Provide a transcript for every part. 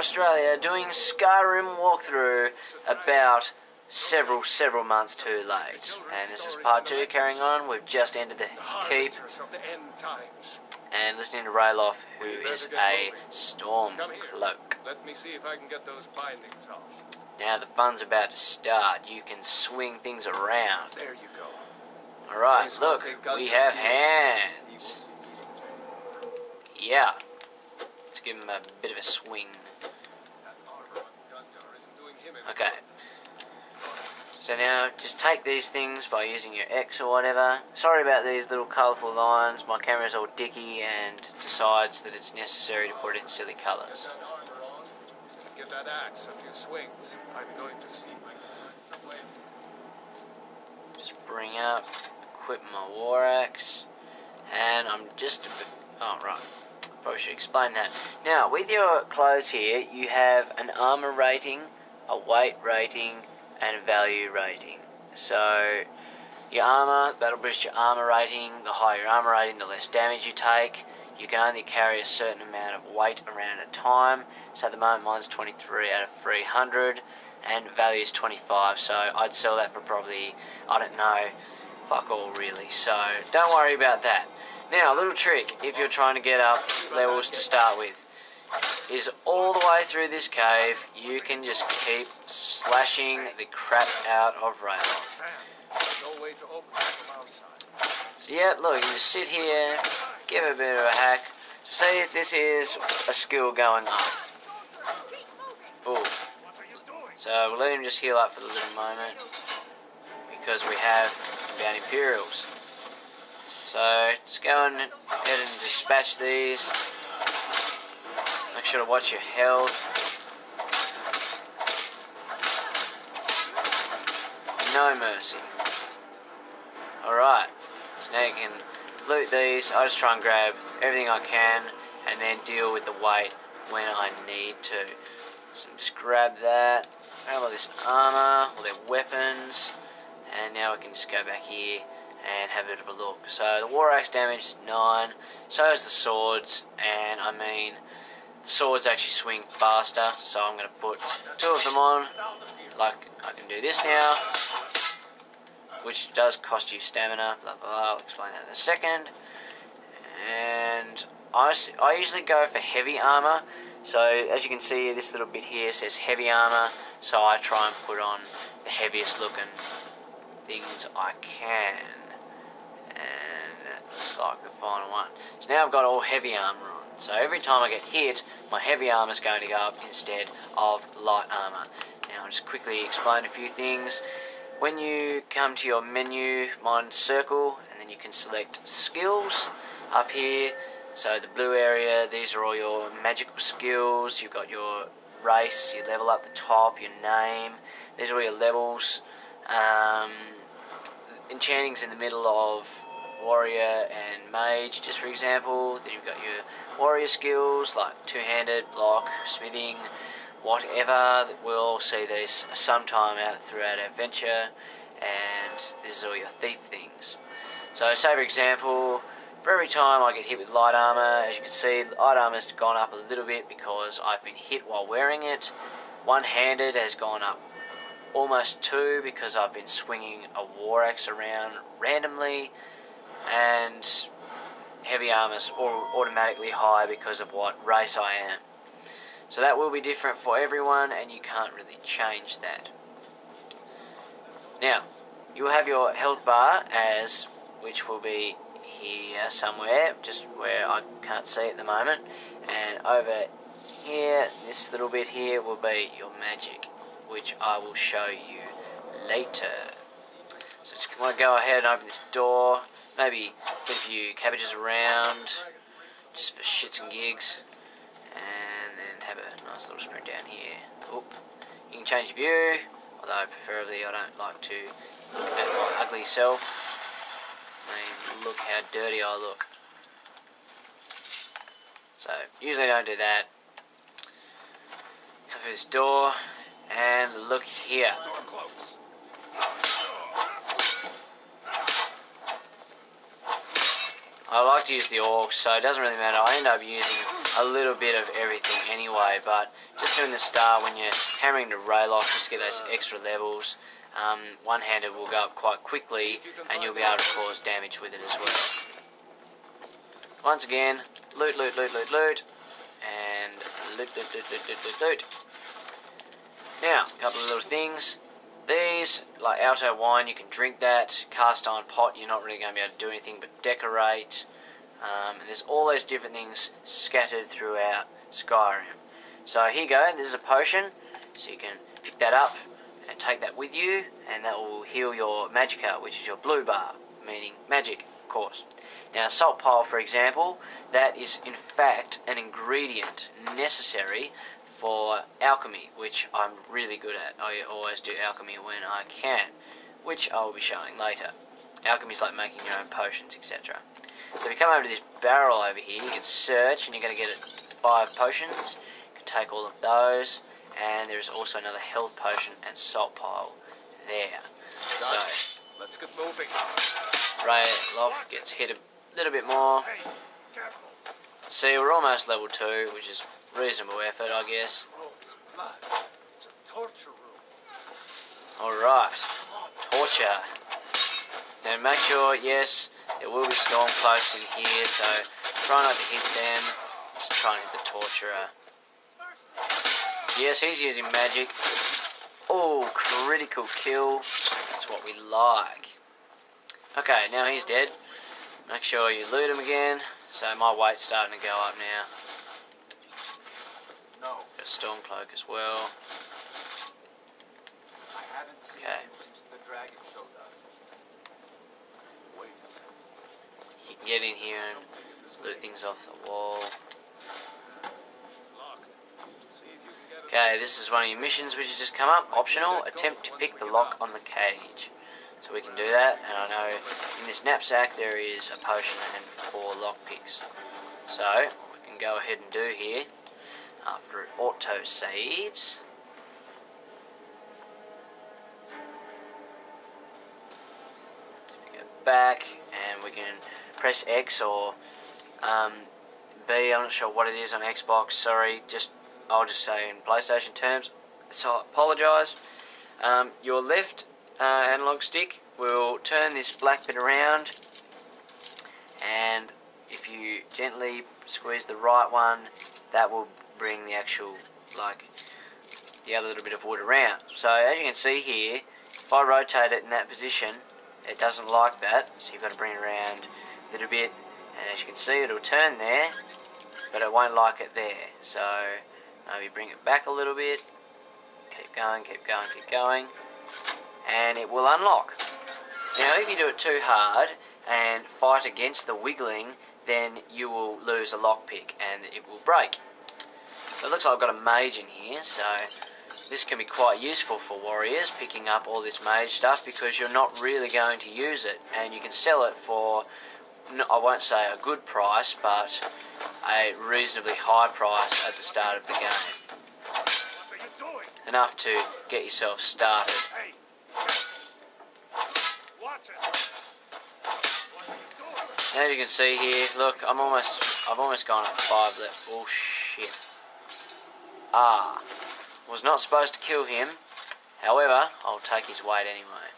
Australia, doing Skyrim walkthrough about several months too late. And this is part 2 carrying on. We've just entered the keep and listening to Rayloff, who is a storm cloak. Let me see if I can get those bindings off. Now the fun's about to start. You can swing things around. There you go. Alright, look, we have hands. Yeah. Let's give him a bit of a swing. Okay. So now, just take these things by using your X or whatever. Sorry about these little colourful lines. My camera's all dicky and decides that it's necessary to put it in silly colours. Give that axe a few swings. I'm going to see if I can find some way. Just bring up, equip my war axe, and I'm just a bit... Oh, right. Probably should explain that. Now, with your clothes here, you have an armour rating, a weight rating, and a value rating. So, your armour, that'll boost your armour rating. The higher your armour rating, the less damage you take. You can only carry a certain amount of weight around at a time. So at the moment mine's 23 out of 300 and value is 25, so I'd sell that for probably, I don't know, fuck all really. So don't worry about that. Now a little trick if you're trying to get up levels to start with is all the way through this cave you can just keep slashing the crap out of Rayloff. No way to open it from outside. So yeah, look, you just sit here, give it a bit of a hack. So see, this is a skill going up. Ooh. So we'll let him just heal up for a little moment, because we have some down Imperials. So just go and ahead and dispatch these. Make sure to watch your health. No mercy. Alright, so now you can loot these. I just try and grab everything I can and then deal with the weight when I need to. So just grab that, grab all this armour, all their weapons, and now we can just go back here and have a bit of a look. So the war axe damage is 9, so is the swords, and I mean the swords actually swing faster, so I'm going to put 2 of them on, like I can do this now, which does cost you stamina, blah blah blah, I'll explain that in a second. And I usually go for heavy armour, so as you can see this little bit here says heavy armour, so I try and put on the heaviest looking things I can. And that looks like the final one. So now I've got all heavy armour on, so every time I get hit my heavy armour is going to go up instead of light armour. Now I'll just quickly explain a few things. When you come to your menu, mine's circle, and then you can select skills up here. So the blue area, these are all your magical skills. You've got your race, your level up the top, your name. These are all your levels. Enchanting's in the middle of warrior and mage, just for example. Then you've got your warrior skills like two-handed, block, smithing, whatever. We'll see these sometime out throughout our adventure, and this is all your thief things. So say for example, for every time I get hit with light armour, as you can see, light armour's gone up a little bit because I've been hit while wearing it. One-handed has gone up almost 2 because I've been swinging a war axe around randomly, and heavy armour's automatically high because of what race I am. So that will be different for everyone, and you can't really change that. Now, you will have your health bar, which will be here somewhere, just where I can't see at the moment. And over here, this little bit here will be your magic, which I will show you later. So just want to go ahead and open this door, maybe put a few cabbages around, just for shits and gigs. And then have a nice little sprint down here. Oop. You can change your view, although preferably I don't like to look at my ugly self. I mean, look how dirty I look. So, usually I don't do that. Come through this door, and look here. I like to use the orcs, so it doesn't really matter. I end up using a little bit of everything anyway, but just nice doing the start when you're hammering the rail off just to get those extra levels. One-handed will go up quite quickly and you'll be able to cause damage with it as well. Once again, loot, loot, loot, loot, loot, and loot, loot, loot, loot, loot, loot, loot. Now, a couple of little things. These, like Alto wine, you can drink that. Cast iron pot, you're not really going to be able to do anything but decorate. And there's all those different things scattered throughout Skyrim. So here you go, this is a potion, so you can pick that up and take that with you, and that will heal your magicka, which is your blue bar, meaning magic, of course. Now, salt pile, for example, that is in fact an ingredient necessary for alchemy, which I'm really good at. I always do alchemy when I can, which I will be showing later. Alchemy is like making your own potions, etc. So if you come over to this barrel over here, you can search, and you're going to get 5 potions. You can take all of those, and there's also another health potion and salt pile there. So let's get moving. Ray Loft gets hit a little bit more. Hey, careful. See, we're almost level 2, which is reasonable effort, I guess. Rose blood. It's a torture room. Alright, torture. Now make sure, yes, there will be storm cloaks in here, so try not to hit them. Just try and hit the torturer. Yes, he's using magic. Oh, critical kill. That's what we like. Okay, now he's dead. Make sure you loot him again. So my weight's starting to go up now. No. Got a storm cloak as well. I haven't seen him since the dragon showed up. Wait a second. You can get in here and loot things off the wall. It's locked. See if you can get it. Okay, this is one of your missions which has just come up. Optional, attempt to pick the lock on the cage. So we can do that, and I know in this knapsack there is a potion and 4 lockpicks. So, we can go ahead and do here, after it auto-saves. So we go back, and we can press X or B, I'm not sure what it is on Xbox, sorry, I'll just say in PlayStation terms, so I apologise. Your left analog stick will turn this black bit around, and if you gently squeeze the right one, that will bring the actual, like, the other little bit of wood around. So as you can see here, if I rotate it in that position, it doesn't like that, so you've got to bring it around a little bit, and as you can see, it'll turn there, but it won't like it there. So maybe bring it back a little bit, keep going, keep going, keep going, and it will unlock. Now if you do it too hard and fight against the wiggling, then you will lose a lockpick and it will break. So it looks like I've got a mage in here, so this can be quite useful for warriors, picking up all this mage stuff, because you're not really going to use it, and you can sell it for, I won't say a good price, but a reasonably high price at the start of the game. What are you doing? Enough to get yourself started. Hey, watch it. What are you doing? As you can see here, look, I've almost gone up 5 left. Oh shit. Was not supposed to kill him. However, I'll take his weight anyway.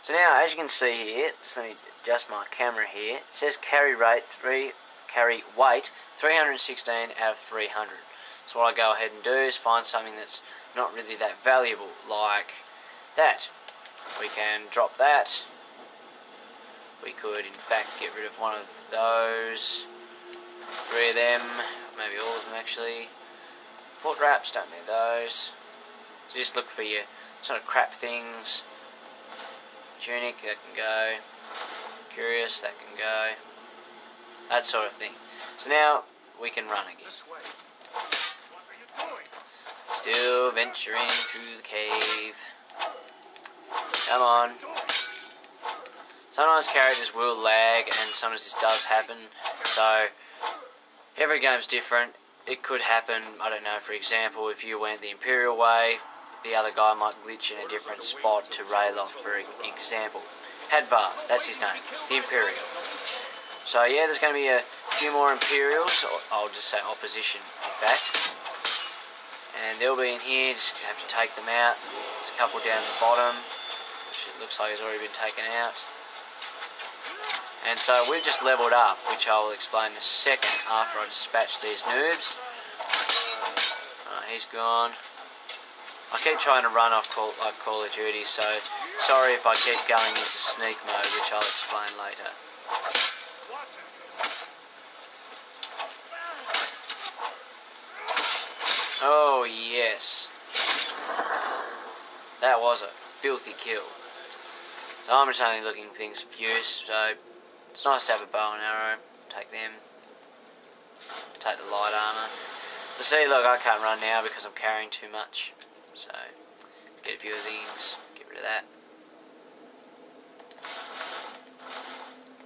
So now, as you can see here, just let me adjust my camera here. It says carry weight 316 out of 300. So what I go ahead and do is find something that's not really that valuable, like that. We can drop that. We could, in fact, get rid of one of those. 3 of them, maybe all of them actually. Foot wraps, don't need those. So just look for your sort of crap things. Tunic, that can go. Curious, that can go. That sort of thing. So now we can run again. This way. What are you doing? Still venturing through the cave. Come on. Sometimes characters will lag, and sometimes this does happen. So every game's different. It could happen, I don't know, for example, if you went the Imperial way, the other guy might glitch in a different spot to Rayloff, for example. Hadvar, that's his name, the Imperial. So yeah, there's going to be a few more Imperials, or I'll just say opposition, in fact. and they'll be in here. Just have to take them out. There's a couple down the bottom, which it looks like has already been taken out. And so we've just leveled up, which I will explain in a second after I dispatch these noobs. Alright, he's gone. I keep trying to run off like Call of Duty, so sorry if I keep going into sneak mode, which I'll explain later. Oh yes, that was a filthy kill. So I'm just only looking for things of use, so it's nice to have a bow and arrow. Take them. Take the light armour. So see, look, I can't run now because I'm carrying too much. So, get a few of these, get rid of that.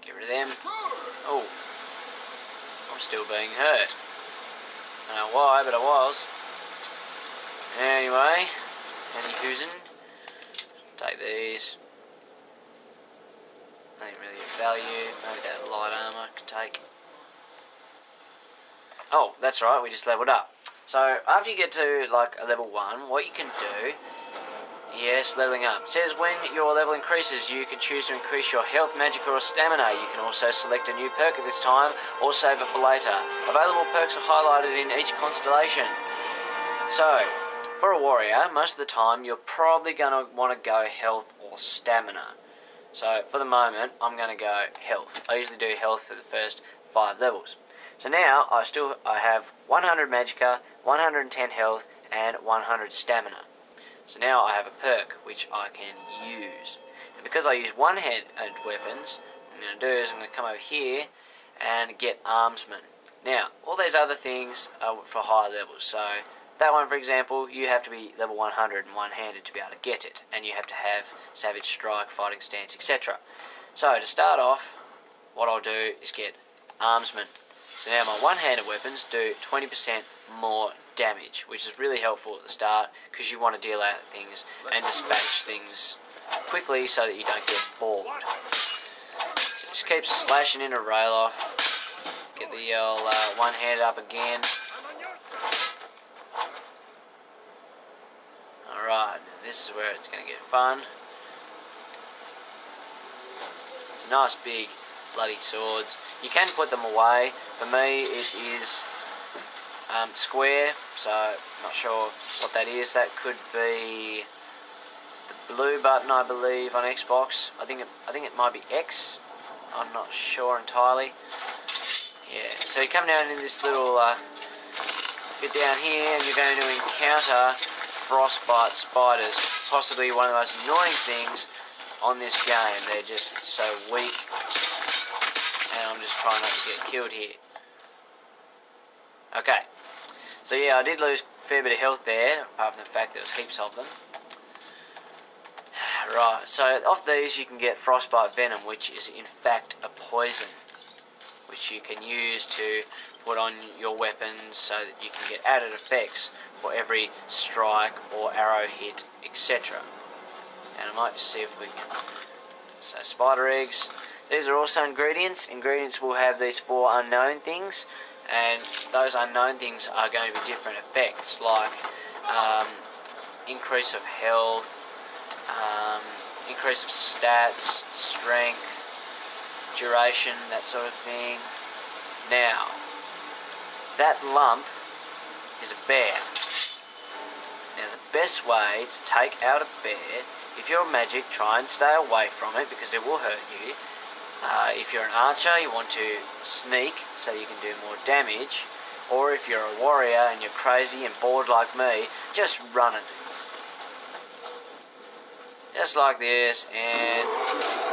Get rid of them. Oh, I'm still being hurt. I don't know why, but I was. Anyway, any hoozin'. Take these. Nothing really of value. Maybe that light armour I could take. Oh, that's right, we just leveled up. So, after you get to like a level 1, what you can do, yes, leveling up. It says when your level increases, you can choose to increase your health, magic, or stamina. You can also select a new perk at this time, or save it for later. Available perks are highlighted in each constellation. So, for a warrior, most of the time, you're probably going to want to go health or stamina. So, for the moment, I'm going to go health. I usually do health for the first 5 levels. So now, I have 100 magicka, 110 health, and 100 stamina. So now I have a perk which I can use. And because I use one-handed weapons, what I'm going to do is I'm going to come over here and get armsman. Now, all these other things are for higher levels. So that one, for example, you have to be level 100 and one-handed to be able to get it. And you have to have savage strike, fighting stance, etc. So to start off, what I'll do is get armsman. So now my one-handed weapons do 20% more damage, which is really helpful at the start because you want to deal out things and dispatch things quickly so that you don't get bored. So just keep slashing into rail off. Get the old one-handed up again. Alright, this is where it's going to get fun. Nice big bloody swords. You can put them away. For me it is square, so I'm not sure what that is. That could be the blue button, I believe, on Xbox. I think it might be X. I'm not sure entirely. Yeah, so you come down in this little get down here and you're going to encounter frostbite spiders. Possibly one of the most annoying things on this game. They're just so weak. And I'm just trying not to get killed here. Okay. So yeah, I did lose a fair bit of health there, apart from the fact there was heaps of them. Right, so off these you can get frostbite venom, which is in fact a poison, which you can use to put on your weapons so that you can get added effects for every strike or arrow hit, etc. And I might just see if we can... So spider eggs. These are also ingredients. Ingredients will have these 4 unknown things, and those unknown things are going to be different effects, like increase of health, increase of stats, strength, duration, that sort of thing. Now, that lump is a bear. Now, the best way to take out a bear, if you're magic, try and stay away from it because it will hurt you. If you're an archer, you want to sneak so you can do more damage. Or if you're a warrior and you're crazy and bored like me, just run it. Just like this, and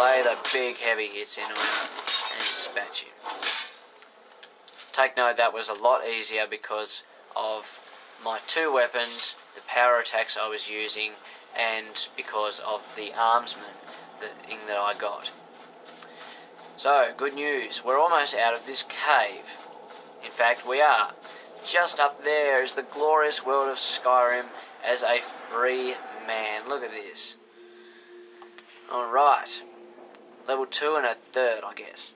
lay the big heavy hits into him and dispatch him. Take note that was a lot easier because of my 2 weapons, the power attacks I was using, and because of the armsman, the thing that I got. So, good news, we're almost out of this cave. In fact, we are. Just up there is the glorious world of Skyrim as a free man. Look at this. Alright. Level 2 and a third, I guess.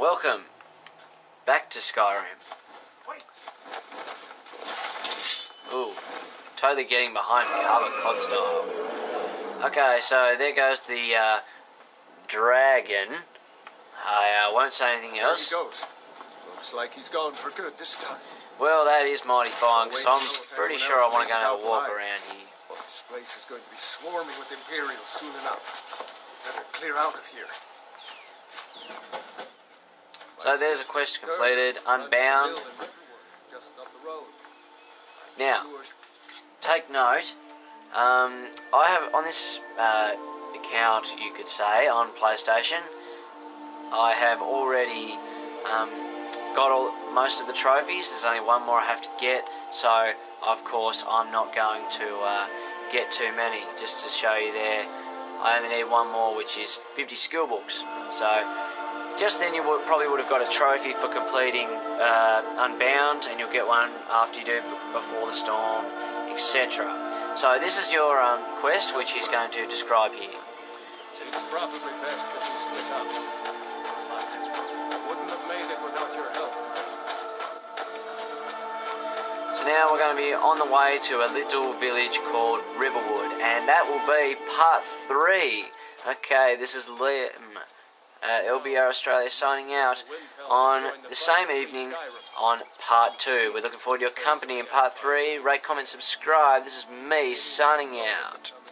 welcome back to Skyrim. Wait. Ooh, totally getting behind cover COD style. Okay, so there goes the dragon. I won't say anything There he else. goes. Looks like he's gone for good this time. Well, that is mighty fine, because Wait to know I'm if pretty anyone sure I else want to go made and it have a out walk alive. around here. Well, this place is going to be swarming with Imperials soon enough. Better clear out of here. So there's a quest completed, Unbound. Just up the road. Now, take note, I have on this account, you could say, on PlayStation, I have already got most of the trophies. There's only one more I have to get, so of course I'm not going to get too many. Just to show you there, I only need one more, which is 50 skill books. So just then you probably would have got a trophy for completing Unbound, and you'll get one after you do Before the Storm, etc. So this is your quest, which he's going to describe here. It's probably best that we split up. I wouldn't have made it without your help. So now we're going to be on the way to a little village called Riverwood, and that will be part 3. Okay, this is Liam. LBR Australia signing out on the same evening on part 2. We're looking forward to your company in part 3. Rate, comment, subscribe. This is me signing out.